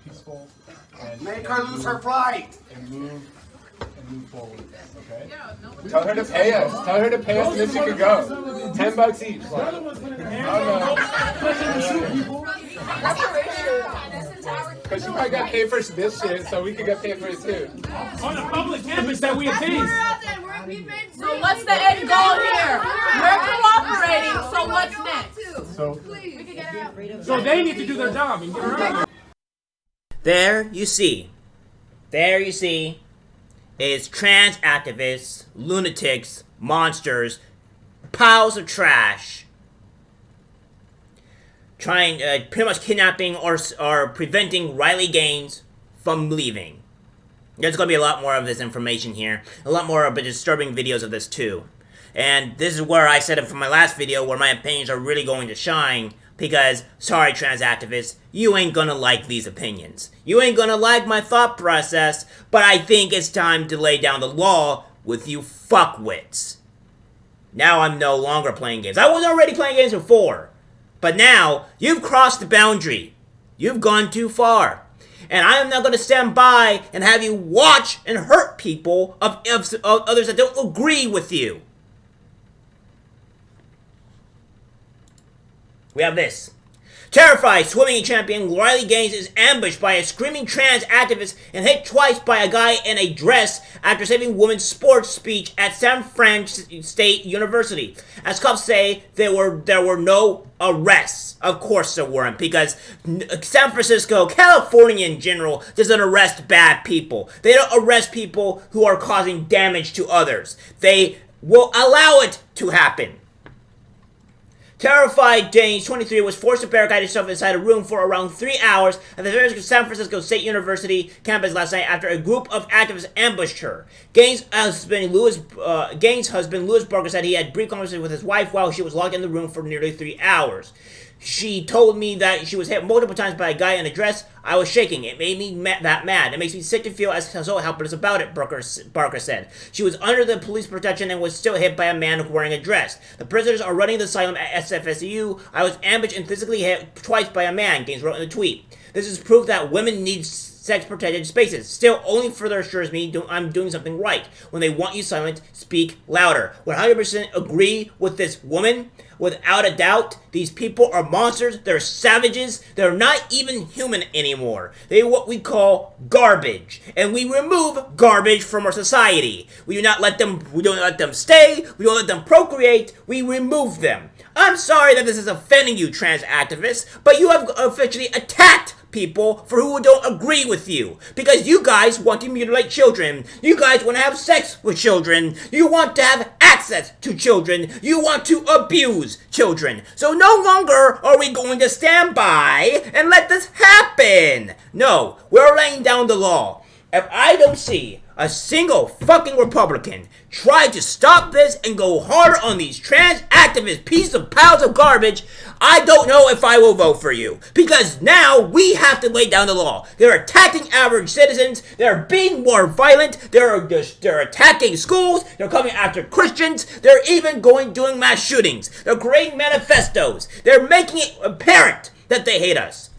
peaceful and make her lose her flight and move forward. Okay. Tell her to pay us. Tell her to pay us, and then she could go. $10 each. Because she probably got paid for this shit, so we could get paid for it too. On a public campus that we attend. So what's the end goal here? We're cooperating, so what's next? So they need to do their job and get her out. There you see, is trans activists, lunatics, monsters, piles of trash, trying, pretty much kidnapping or preventing Riley Gaines from leaving. There's going to be a lot more of this information here, a lot more of the disturbing videos of this too. And this is where I said it from my last video, where my opinions are really going to shine, because, sorry trans activists, you ain't gonna like these opinions. You ain't gonna like my thought process, but I think it's time to lay down the law with you fuckwits. Now I'm no longer playing games. I was already playing games before, but now you've crossed the boundary. You've gone too far. And I am not going to stand by and have you watch and hurt people of others that don't agree with you. We have this. Terrified swimming champion Riley Gaines is ambushed by a screaming trans activist and hit twice by a guy in a dress after saving women's sports speech at San Fran State University. As cops say, there were no arrests. Of course there weren't, because San Francisco, California in general, doesn't arrest bad people. They don't arrest people who are causing damage to others. They will allow it to happen. Terrified Gaines, 23, was forced to barricade herself inside a room for around 3 hours at the San Francisco State University campus last night after a group of activists ambushed her. Gaines' husband, Louis Barker, said he had brief conversation with his wife while she was locked in the room for nearly 3 hours. She told me that she was hit multiple times by a guy in a dress. I was shaking. It made me that mad. It makes me sick to feel so helpless about it, Barker said. She was under the police protection and was still hit by a man wearing a dress. The prisoners are running the asylum at SFSU. I was ambushed and physically hit twice by a man, Gaines wrote in a tweet. This is proof that women need sex-protected spaces. Still, only further assures me I'm doing something right. When they want you silent, speak louder. 100% agree with this woman. Without a doubt, these people are monsters. They're savages. They're not even human anymore. They're what we call garbage. And we remove garbage from our society. We don't let them stay. We don't let them procreate. We remove them. I'm sorry that this is offending you, trans activists, but you have officially attacked people for who don't agree with you. Because you guys want to mutilate children. You guys want to have sex with children. You want to have access to children. You want to abuse children. So no longer are we going to stand by and let this happen. No, we're laying down the law. If I don't see a single fucking Republican try to stop this and go harder on these trans activist piece of piles of garbage, I don't know if I will vote for you. Because now we have to lay down the law. They're attacking average citizens. They're being more violent. They're attacking schools. They're coming after Christians. They're even doing mass shootings. They're creating manifestos. They're making it apparent that they hate us.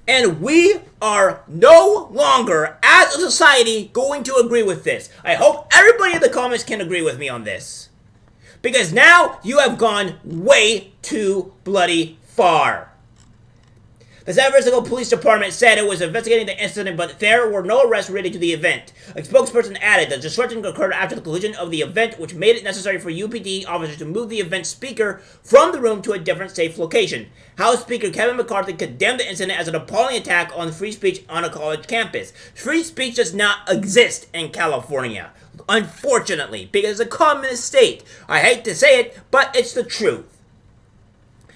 And we are no longer, as a society, going to agree with this. I hope everybody in the comments can agree with me on this. Because now you have gone way too bloody far. The San Francisco Police Department said it was investigating the incident, but there were no arrests related to the event. A spokesperson added the disruption occurred after the conclusion of the event, which made it necessary for UPD officers to move the event speaker from the room to a different safe location. House Speaker Kevin McCarthy condemned the incident as an appalling attack on free speech on a college campus. Free speech does not exist in California, unfortunately, because it's a communist state. I hate to say it, but it's the truth.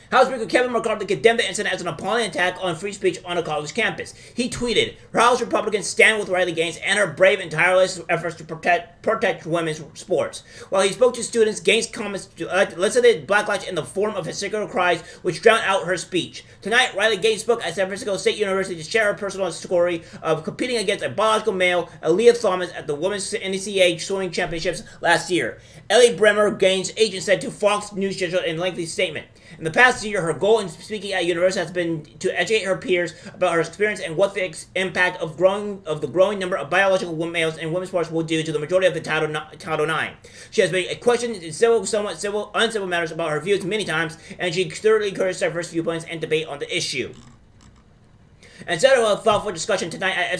House Speaker Kevin McCarthy condemned the incident as an appalling attack on free speech on a college campus. He tweeted, House Republicans stand with Riley Gaines and her brave and tireless efforts to protect women's sports. While he spoke to students, Gaines' comments elicited backlash in the form of hysterical cries, which drowned out her speech. Tonight, Riley Gaines spoke at San Francisco State University to share her personal story of competing against a biological male, Aaliyah Thomas, at the Women's NCAA Swimming Championships last year. Ellie Bremer, Gaines' agent, said to Fox News Digital in a lengthy statement, In the past year, her goal in speaking at university has been to educate her peers about her experience and what the impact of the growing number of biological males in women's sports will do to the majority of the Title IX. She has been questioned in somewhat uncivil matters about her views many times, and she thoroughly encouraged diverse viewpoints and debate on the issue. Instead of a thoughtful discussion tonight at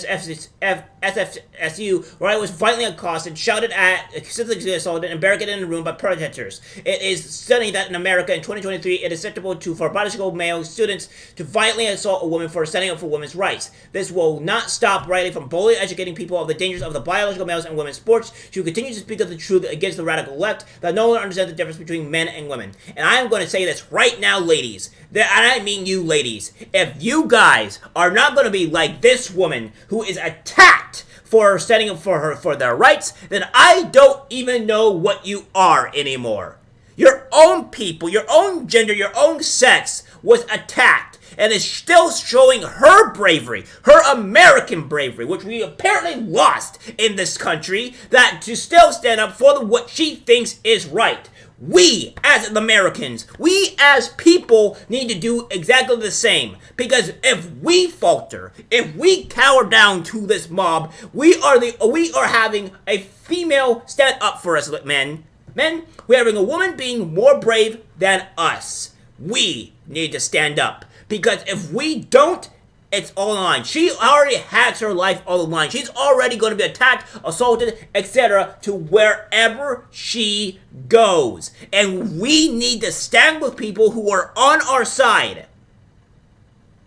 SFSU, Riley was violently accosted, shouted at, physically assaulted, and barricaded in a room by protesters. It is stunning that in America in 2023, it is acceptable for biological male students to violently assault a woman for standing up for women's rights. This will not stop Riley from boldly educating people of the dangers of the biological males in women's sports. She will continue to speak of the truth against the radical left that no longer understands the difference between men and women. And I am going to say this right now, ladies. And I mean you ladies. If you guys are not going to be like this woman who is attacked for standing up for their rights, then I don't even know what you are anymore. Your own people, your own gender, your own sex was attacked and is still showing her bravery, her American bravery, which we apparently lost in this country, that to still stand up for what she thinks is right. We, as Americans, we as people need to do exactly the same. Because if we falter, if we cower down to this mob, we are having a female stand up for us, men. Men, we're having a woman being more brave than us. We need to stand up. Because if we don't, it's all on the line. She already has her life on the line. She's already going to be attacked, assaulted, etc. to wherever she goes. And we need to stand with people who are on our side.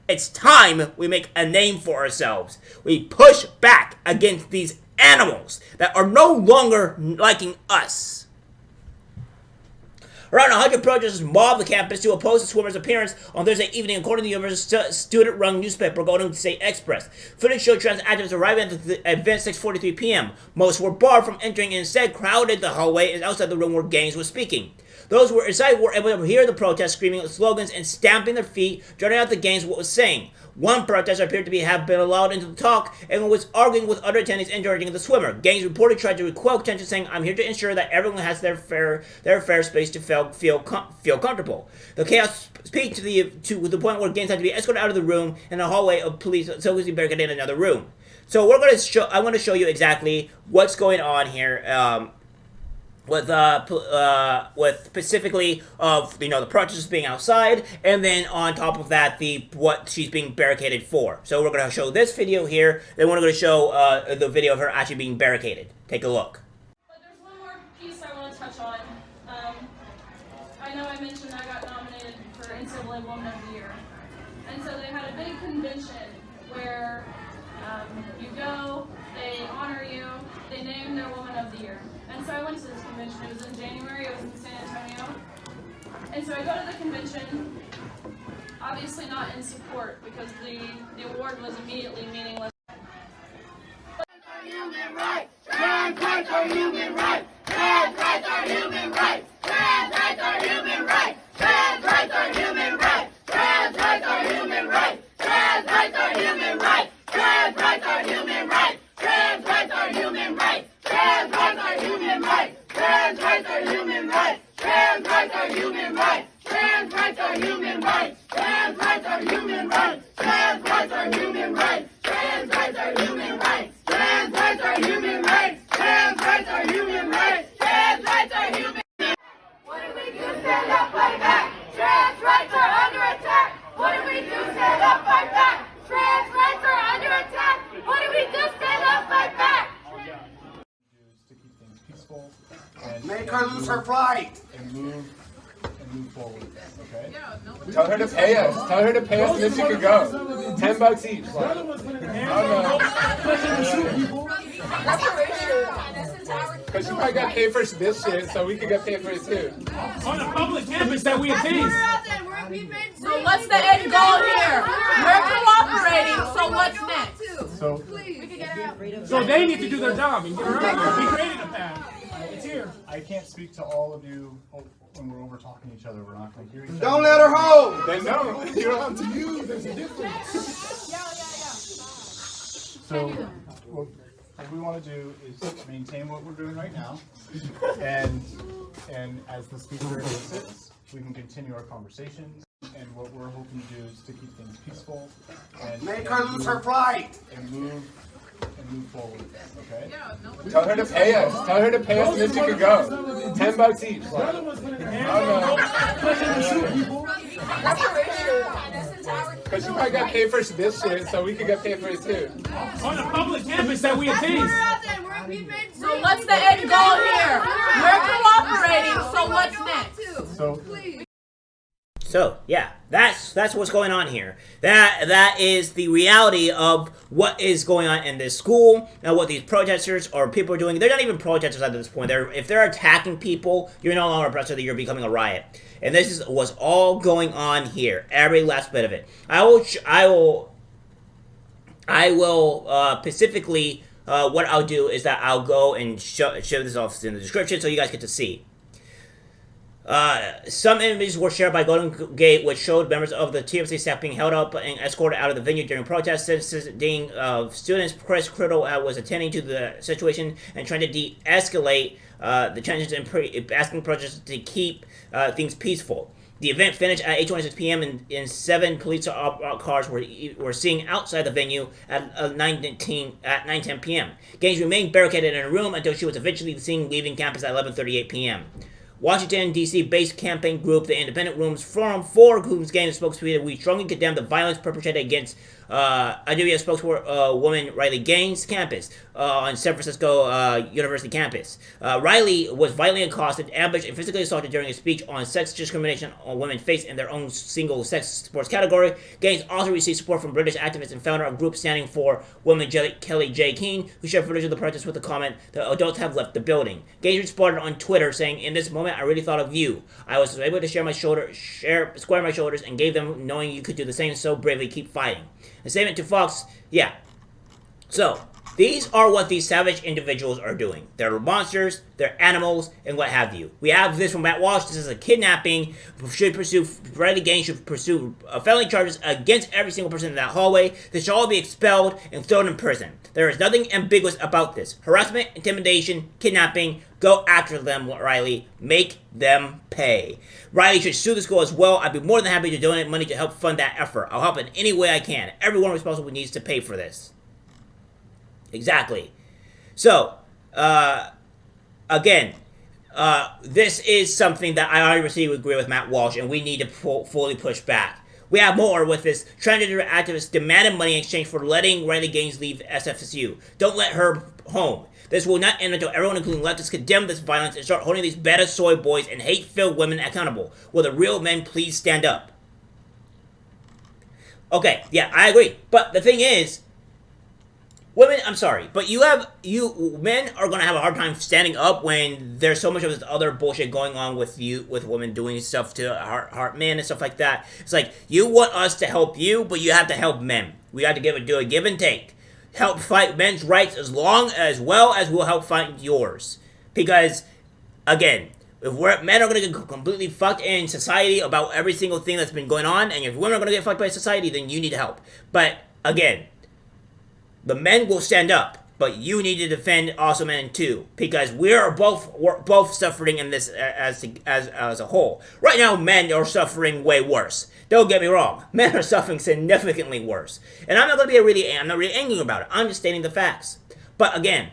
It's time we make a name for ourselves. We push back against these animals that are no longer liking us. Around 100 protesters mobbed the campus to oppose the swimmer's appearance on Thursday evening, according to the university's student-run newspaper, Golden State Express. Footage showed trans activists arriving at the event at 6:43 p.m. Most were barred from entering and instead crowded the hallway and outside the room where Gaines was speaking. Those who were inside were able to hear the protest, screaming slogans and stamping their feet, drowning out the Gaines what was saying. One protester appeared to have been allowed into the talk and was arguing with other attendees encouraging the swimmer. Gaines reportedly tried to quell tension, saying, "I'm here to ensure that everyone has their fair space to feel comfortable." The chaos peaked to the point where Gaines had to be escorted out of the room in a hallway of police, so he barricaded in another room. So I want to show you exactly what's going on here. With specifically of the protesters being outside, and then on top of that what she's being barricaded for. So we're gonna show this video here. Then we're gonna show the video of her actually being barricaded. Take a look. But there's one more piece I want to touch on. I know I mentioned I got nominated for NCAA Woman of the Year, and so they had a big convention where you go, they honor you, they name their Woman of the Year. And so I went to this convention. It was in January. It was in San Antonio. And so I go to the convention, obviously not in support because the award was immediately meaningless. Human rights! Trans rights are human rights! Trans rights are human rights! Trans rights are human rights! Trans rights are human rights! Trans rights are human rights! Trans rights are human rights! Trans rights are human rights! Trans rights are human rights! Trans rights are human rights! Trans rights are human rights! Trans rights are human rights! Trans rights are human rights! Trans rights are human rights! Trans rights are human rights! Trans rights are human rights! Trans rights are human rights! Trans rights are human rights! Trans rights are human rights! What do we do? Stand up, fight back! Trans rights are under attack! What do we do? Stand up, fight back! Trans rights are under attack! What do we do? Stand up, fight back! To keep things peaceful and make her lose her flight and move forward. Okay. Tell her to pay us. Tell her to pay us, and then she could go. $10 each. Because she probably got paid for this shit, so we could get paid for it too. On a public campus that we attend. So what's the end goal here? We're cooperating, so what's next? So they need to do their job and get her out there. We created a path. It's here. I can't speak to all of you when we're over talking to each other. We're not going to hear each other. Don't let her hold. They know. You don't have to use. There's a difference. So what we want to do is maintain what we're doing right now, and as the speaker elicits, we can continue our conversations. And what we're hoping to do is to keep things peaceful and Make her lose her flight. and move forward. Okay. Tell her to pay us. Tell her to pay us, and then she can go. $10 each. Because you might get paid for this shit, so we could get paid for it too. On a public campus that we attend. So what's the end goal here? We're cooperating, so what's next? So yeah, that's what's going on here. That is the reality of what is going on in this school and what these protesters or people are doing. They're not even protesters at this point. If they're attacking people, you're no longer a protester. You're becoming a riot. And this is what's all going on here. Every last bit of it. I will specifically. What I'll do is that I'll go and show this off in the description so you guys get to see. Some images were shared by Golden Gate, which showed members of the TFC staff being held up and escorted out of the venue during protests. Dean of students, Chris Criddle, was attending to the situation and trying to de-escalate the tensions and asking protesters to keep things peaceful. The event finished at 8:26 p.m. and 7 police cars were seen outside the venue at 9:10 p.m. Gaines remained barricaded in a room until she was eventually seen leaving campus at 11:38 p.m. Washington, D.C.-based campaign group, the Independent Rooms Forum, for whose Gaines spokesperson, we strongly condemn the violence perpetrated against IWS spokeswoman Riley Gaines' campus on San Francisco University campus. Riley was violently accosted, ambushed, and physically assaulted during a speech on sex discrimination on women face in their own single-sex sports category. Gaines also received support from British activist and founder of a group standing for women Kelly J. Keane, who shared footage of the protest with the comment that adults have left the building. Gaines responded on Twitter saying, "In this moment, I really thought of you. I was able to square my shoulders and gave them knowing you could do the same, so bravely keep fighting." A statement to Fox, yeah. So, these are what these savage individuals are doing. They're monsters, they're animals, and what have you. We have this from Matt Walsh. This is a kidnapping. Riley Gaines should pursue felony charges against every single person in that hallway. They should all be expelled and thrown in prison. There is nothing ambiguous about this. Harassment, intimidation, kidnapping. Go after them, Riley. Make them pay. Riley should sue the school as well. I'd be more than happy to donate money to help fund that effort. I'll help in any way I can. Everyone responsible needs to pay for this. Exactly. So, again, this is something that I obviously would agree with Matt Walsh, and we need to fully push back. We have more with this. Transgender activist demanded money in exchange for letting Riley Gaines leave SFSU. Don't let her home. This will not end until everyone, including leftists, condemn this violence and start holding these beta soy boys and hate-filled women accountable. Will the real men please stand up? Okay, yeah, I agree. But the thing is, women, I'm sorry, but men are gonna have a hard time standing up when there's so much of this other bullshit going on with women doing stuff to hurt men and stuff like that. It's like, you want us to help you, but you have to help men. We have to do a give and take. Help fight men's rights as well as we'll help fight yours. Because, again, if men are going to get completely fucked in society about every single thing that's been going on, and if women are going to get fucked by society, then you need help. But, again, the men will stand up, but you need to defend also men too, because we're both suffering in this as a whole. Right now, men are suffering way worse. Don't get me wrong, men are suffering significantly worse, and I'm not really angry about it. I'm just stating the facts. But again,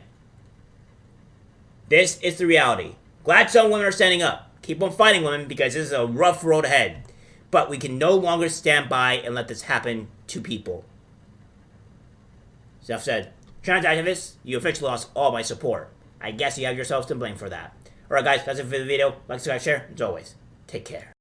this is the reality. Glad some women are standing up. Keep on fighting, women, because this is a rough road ahead. But we can no longer stand by and let this happen to people. Self said, trans activists, you officially lost all my support. I guess you have yourselves to blame for that. Alright guys, that's it for the video. Like, subscribe, share. As always, take care.